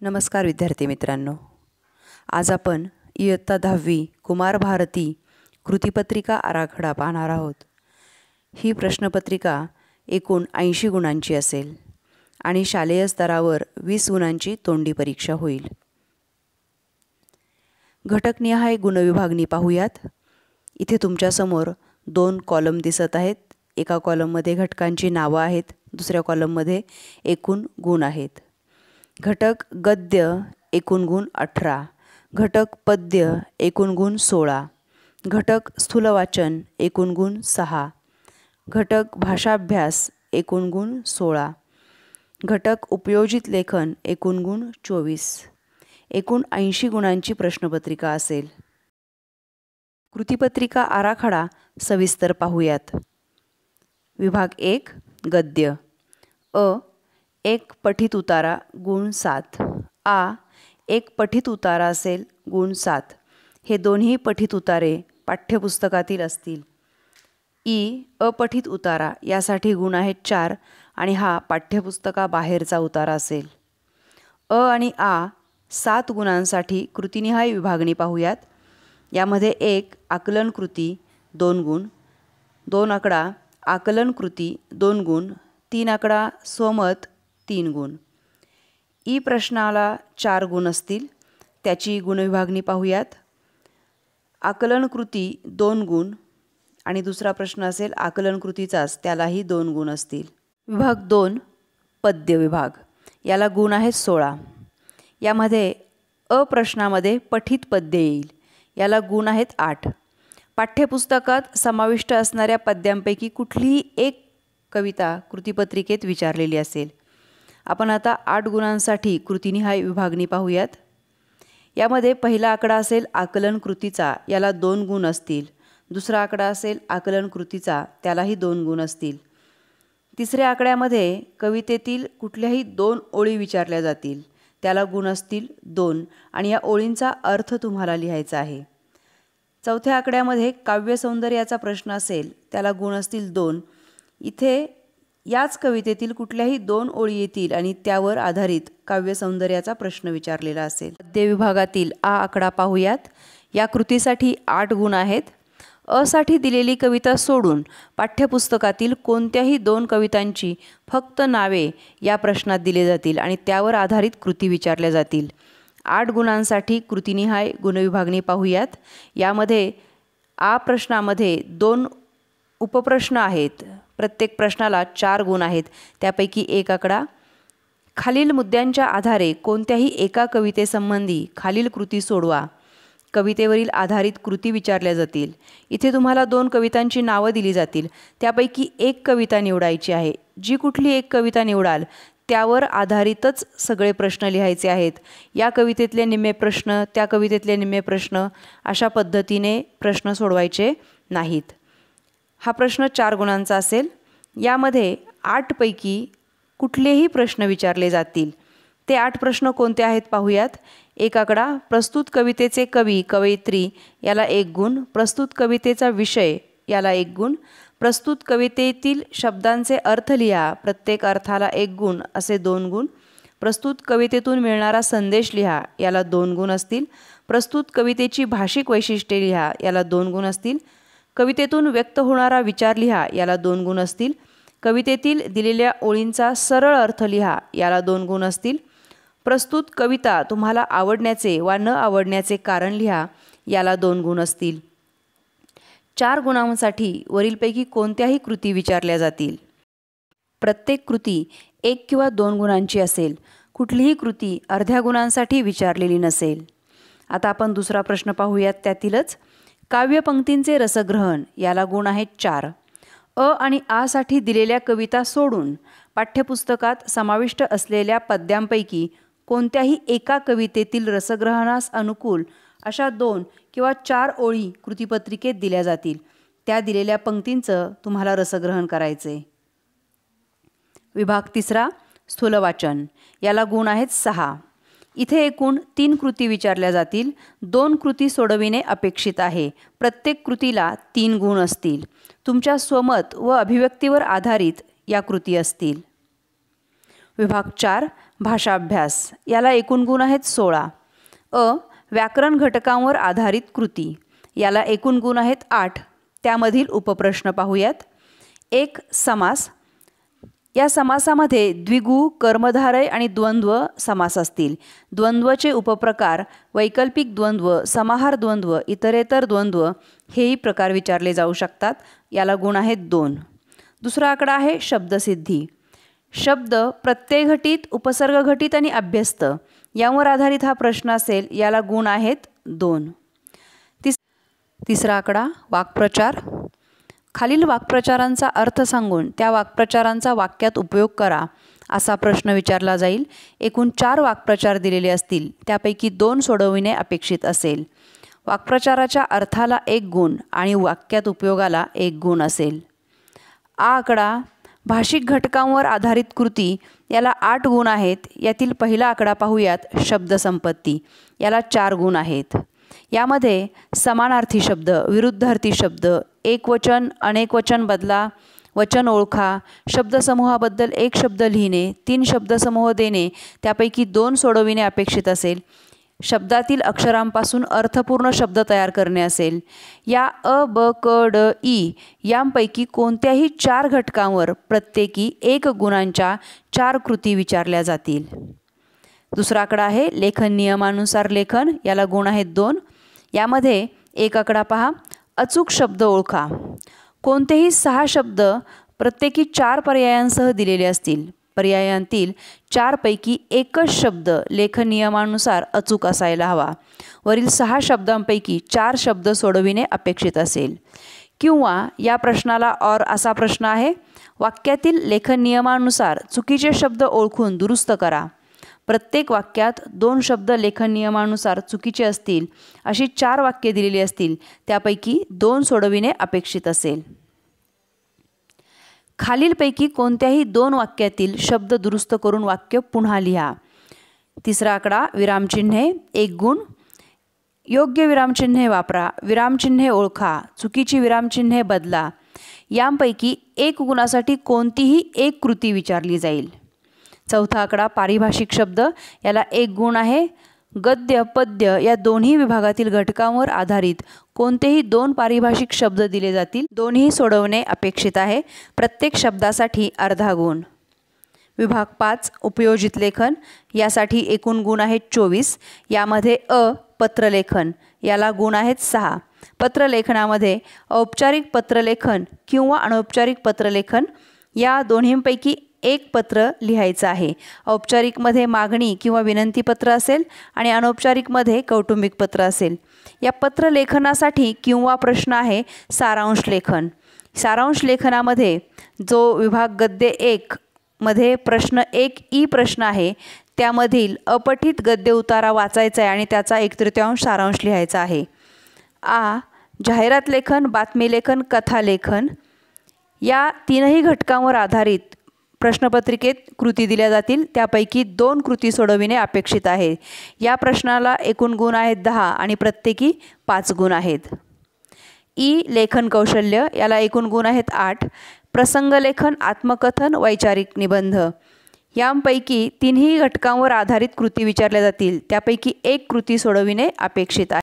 नमस्कार विद्यार्थी मित्रांनो, आज आपण इयत्ता 10वी कुमार भारती कृतीपत्रिका आराखडा पाहणार आहोत। ही प्रश्नपत्रिका एकूण 80 गुणांची असेल आणि शालेय स्तरावर 20 गुणांची तोंडी परीक्षा होईल। घटकनिहाय गुणविभागणी पाहूयात। इथे तुमच्यासमोर 2 कॉलम दिसत आहेत। एका कॉलममध्ये घटकांची नावं आहेत, दुसऱ्या कॉलममध्ये एकूण गुण आहेत। घटक गद्य एकूण गुण 18, घटक पद्य एकूण गुण 16, घटक स्थूलवाचन एकूण गुण 6, घटक भाषाभ्यास एकूण गुण 16, घटक उपयोजित लेखन एकूण गुण 24। एकूण 80 गुणांची प्रश्नपत्रिका असेल। कृतीपत्रिका आराखडा सविस्तर पाहूयात। विभाग 1 गद्य। एक पठित उतारा गुण 7। एक पठित उतारा असेल गुण 7। हे दोन्ही पठित उतारे पाठ्यपुस्तकातील असतील। अपठित उतारा यासाठी गुण आहेत 4 आणि हा पाठ्यपुस्तकाबाहेरचा उतारा असेल। आणि 7 गुणांसाठी कृतीनिहाय विभागणी पाहूयात। यामध्ये 1 आकलन कृती 2 गुण, 2 आकडा आकलन कृती 2 गुण, 3 आकडा स्वमत 3 गुण। प्रश्नाला 4 गुण असतील, त्याची गुणविभागणी पाहूयात। आकलन कृती 2 गुण आणि दुसरा प्रश्न असेल आकलन कृतीचाच, त्यालाही 2 गुण असतील। विभाग 2 पद्य विभाग, याला गुण आहेत 16। यामध्ये प्रश्नामध्ये पठित पद्य येईल, याला गुण आहेत 8। पाठ्यपुस्तकात समाविष्ट असणाऱ्या पद्यांपैकी कुठलीही एक कविता कृतीपत्रिकेत विचारलेली असेल। आपण आता 8 गुणांसाठी कृतीनिहाय विभागणी पाहूयात। यामध्ये पहिला आकडा असेल आकलन कृतीचा, याला 2 गुण असतील। दुसरा आकडा असेल आकलन कृतीचा, त्यालाही 2 गुण असतील। तिसऱ्या आकड्यामध्ये कवितेतील कुठल्याही 2 ओळी विचारल्या जातील, त्याला गुण असतील 2 आणि या ओळींचा अर्थ तुम्हाला लिहायचा आहे। चौथ्या आकड्यामध्ये काव्यसौंदर्याचा प्रश्न असेल, त्याला गुण असतील 2। इथे याच कवितेतील कुठल्याही 2 ओळी येतील आणि त्यावर आधारित काव्यसौंदर्याचा प्रश्न विचारलेला असेल। पद्य विभागातील आकडा पाहूयात। या कृतीसाठी 8 गुण आहेत। साठी दिलेली कविता सोडून पाठ्यपुस्तकातील कोणत्याही 2 कवितांची फक्त नावे या प्रश्नात दिले जातील आणि त्यावर आधारित कृती विचारल्या जातील। 8 गुणांसाठी कृतीनिहाय गुणविभागणी पाहूयात। यामध्ये प्रश्नामध्ये 2 उपप्रश्न आहेत। प्रत्येक प्रश्नाला 4 गुण आहेत, त्यापैकी 1 आकडा। खालील मुद्द्यांच्या आधारे कोणत्याही एका कवितेसंबंधी खालील कृती सोडवा। कवितेवरील आधारित कृती विचारल्या जातील। इथे तुम्हाला 2 कवितांची नावं दिली जातील, त्यापैकी 1 कविता निवडायची आहे। जी कुठली एक कविता निवडाल त्यावर आधारितच सगळे प्रश्न लिहायचे आहेत। या कवितेतले निम्मे प्रश्न, त्या कवितेतले निम्मे प्रश्न, अशा पद्धतीने प्रश्न सोडवायचे नाहीत। हा प्रश्न 4 गुणांचा असेल। यामध्ये 8 पैकी कुठलेही प्रश्न विचारले जातील। ते 8 प्रश्न कोणते आहेत पाहूयात। 1 आकडा प्रस्तुत कवितेचे कवी कवयित्री, याला 1 गुण। प्रस्तुत कवितेचा विषय, याला 1 गुण। प्रस्तुत कवितेतील शब्दांचे अर्थ लिहा, प्रत्येक अर्थाला 1 गुण असे 2 गुण। प्रस्तुत कवितेतून मिळणारा संदेश लिहा, याला 2 गुण असतील। प्रस्तुत कवितेची भाषिक वैशिष्ट्ये लिहा, याला 2 गुण असतील। कवितेतून व्यक्त होणारा विचार लिहा, याला 2 गुण असतील। कवितेतील दिलेल्या ओळींचा सरळ अर्थ लिहा, याला 2 गुण असतील। प्रस्तुत कविता तुम्हाला आवडण्याचे वा न आवडण्याचे कारण लिहा, याला 2 गुण असतील। 4 गुणांसाठी वरीलपैकी कोणत्याही कृती विचारल्या जातील। प्रत्येक कृती 1 किंवा 2 गुणांची असेल। कुठलीही कृती अर्ध्या गुणांसाठी विचारलेली नसेल। आता आपण दुसरा प्रश्न पाहूयात। त्यातीलच काव्यपंक्तींचे रसग्रहण, याला गुण आहेत 4। आणि साठी दिलेल्या कविता सोडून पाठ्यपुस्तकात समाविष्ट असलेल्या पद्यांपैकी कोणत्याही एका कवितेतील रसग्रहणास अनुकूल अशा 2 किंवा 4 ओळी कृतीपत्रिकेत दिल्या जातील। त्या दिलेल्या पंक्तींचं तुम्हाला रसग्रहण करायचे। विभाग 3 स्थूलवाचन, याला गुण आहेत 6। इथे एकूण 3 कृती विचारल्या जातील। 2 कृती सोडविणे अपेक्षित आहे। प्रत्येक कृतीला 3 गुण असतील। तुमच्या स्वमत व अभिव्यक्तीवर आधारित या कृती असतील। विभाग 4 भाषाभ्यास याला एकूण गुण आहेत 16. व्याकरण घटकांवर आधारित कृती याला एकूण गुण आहेत 8. त्यामधील उपप्रश्न पाहूयात. 1. समास. या समासामध्ये द्विगु, कर्मधारय आणि द्वंद्व समास असतील. द्वंद्वचे उपप्रकार वैकल्पिक द्वंद्व, समाहार द्वंद्व, इतरेतर द्वंद्व हेही प्रकार विचारले जाऊ शकतात. याला गुण आहेत 2. दुसरा आकडा आहे शब्दसिद्धी. शब्द प्रत्ययघटित, उपसर्गघटित आणि अभ्यस्त यावर आधारित हा प्रश्न असेल. याला गुण आहेत 2. तिसरा आकडा वाक्प्रचार. खालील वाक्प्रचारांचा अर्थ सांगून त्या वाक्प्रचारांचा वाक्यात उपयोग करा असा प्रश्न विचारला जाईल. एकूण 4 वाक्प्रचार दिलेले असतील. त्यापैकी 2 सोडविणे अपेक्षित असेल. वाक्प्रचाराच्या अर्थाला 1 गुण आणि वाक्यात उपयोगाला 1 गुण असेल. आकडा भाषिक घटकांवर आधारित कृती याला 8 गुण आहेत. यातील पहिला आकडा पाहूयात. शब्दसंपत्ती याला 4 गुण आहेत. यामध्ये समानार्थी शब्द, विरुद्धार्थी शब्द, एकवचन, अनेकवचन बदला, वचन ओळखा, शब्दसमूहाबद्दल 1 शब्द लिहिणे, 3 शब्दसमूह देणे त्यापैकी 2 सोडविणे अपेक्षित असेल. शब्दातील अक्षरांपासून अर्थपूर्ण शब्द तयार करणे असेल. या अ, ब, क, ड, ई यांपैकी कोणत्याही 4 घटकांवर प्रत्येकी 1 गुणांच्या 4 कृती विचारल्या जातील. दुसरा आकडा आहे लेखन नियमानुसार लेखन याला गुण आहेत 2. यामध्ये एक आकडा पहा. अचूक शब्द ओळखा. कोणतेही 6 शब्द प्रत्येकी 4 पर्यायांसह दिलेले असतील. पर्यायांतील 4 पैकी एकच शब्द लेखन नियमानुसार अचूक असायला हवा. वरील 6 शब्दांपैकी 4 शब्द सोडविणे अपेक्षित असेल. किंवा या प्रश्नाला और असा प्रश्न आहे. वाक्यातील लेखन नियमानुसार चुकीचे शब्द ओळखून दुरुस्त करा. प्रत्येक वाक्यात 2 शब्द लेखन नियमानुसार चुकीचे असतील. अशी 4 वाक्ये दिलेली असतील. त्यापैकी 2 सोडविणे अपेक्षित असेल. खालीलपैकी कोणत्याही 2 वाक्यातील शब्द दुरुस्त करून वाक्य पुन्हा लिहा. तिसरा आकडा विरामचिन्हे 1 गुण. योग्य विरामचिन्हे वापरा. विरामचिन्हे ओळखा. चुकीची विरामचिन्हे बदला. यांपैकी 1 गुणासाठी कोणतीही 1 कृती विचारली जाईल. चौथा आकडा पारिभाषिक शब्द याला 1 गुण आहे. गद्य, पद्य या दोन्ही विभागातील घटकांवर आधारित कोणतेही 2 पारिभाषिक शब्द दिले जातील. दोन्ही सोडवणे अपेक्षित आहे. प्रत्येक शब्दासाठी अर्धा गुण. विभाग 5 उपयोजित लेखन यासाठी एकूण गुण आहेत 24. यामध्ये पत्रलेखन याला गुण आहेत 6. पत्रलेखनामध्ये औपचारिक पत्रलेखन किंवा अनौपचारिक पत्रलेखन या दोन्हींपैकी 1 पत्र लिहायचं आहे. औपचारिकमध्ये मागणी किंवा विनंतीपत्र असेल आणि अनौपचारिकमध्ये कौटुंबिक पत्र असेल. या पत्रलेखनासाठी किंवा प्रश्न आहे सारांश लेखन. सारांश लेखनामध्ये जो विभाग गद्य 1 मध्ये प्रश्न 1 प्रश्न आहे त्यामधील अपठित गद्य उतारा वाचायचा आहे आणि त्याचा 1/3 सारांश लिहायचा आहे. जाहिरात लेखन, बातमी लेखन, कथा लेखन या 3ही घटकांवर आधारित प्रश्नपत्रिकेत कृती दिल्या जातील. त्यापैकी 2 कृती सोडविणे अपेक्षित आहे. या प्रश्नाला एकूण गुण आहेत 10 आणि प्रत्येकी 5 गुण आहेत. लेखन कौशल्य याला एकूण गुण आहेत 8. प्रसंगलेखन, आत्मकथन, वैचारिक निबंध यांपैकी 3ही घटकांवर आधारित कृती विचारल्या जातील. त्यापैकी 1 कृती सोडविणे अपेक्षित आहे.